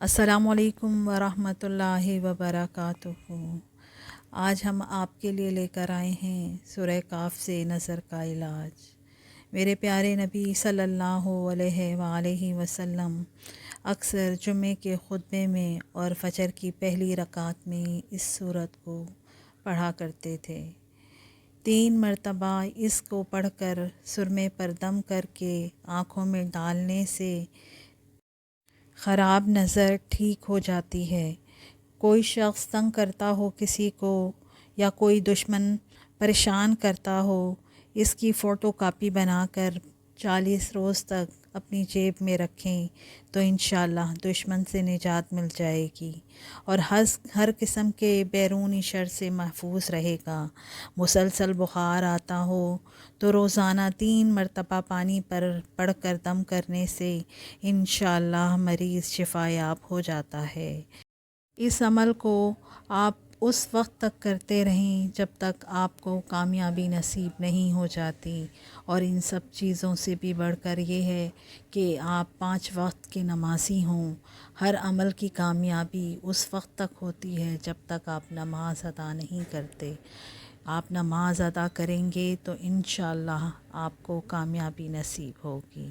السلام علیکم ورحمۃ اللہ وبرکاتہ۔ آج ہم آپ کے لیے لے کر آئے ہیں سورہ کاف سے نظر کا علاج۔ میرے پیارے نبی صلی اللہ علیہ وآلہ وسلم اکثر جمعے کے خطبے میں اور فجر کی پہلی رکعت میں اس سورت کو پڑھا کرتے تھے۔ 3 مرتبہ اس کو پڑھ کر سرمے پر دم کر کے آنکھوں میں ڈالنے سے خراب نظر ٹھیک ہو جاتی ہے۔ کوئی شخص تنگ کرتا ہو کسی کو یا کوئی دشمن پریشان کرتا ہو، اس کی فوٹو کاپی بنا کر 40 روز تک اپنی جیب میں رکھیں تو انشاءاللہ دشمن سے نجات مل جائے گی اور ہر قسم کے بیرونی شر سے محفوظ رہے گا۔ مسلسل بخار آتا ہو تو روزانہ 3 مرتبہ پانی پر پڑھ کر دم کرنے سے انشاءاللہ مریض شفا یاب ہو جاتا ہے۔ اس عمل کو آپ اس وقت تک کرتے رہیں جب تک آپ کو کامیابی نصیب نہیں ہو جاتی، اور ان سب چیزوں سے بھی بڑھ کر یہ ہے کہ آپ 5 وقت کے نمازی ہوں۔ ہر عمل کی کامیابی اس وقت تک ہوتی ہے جب تک آپ نماز ادا نہیں کرتے۔ آپ نماز ادا کریں گے تو انشاءاللہ آپ کو کامیابی نصیب ہوگی۔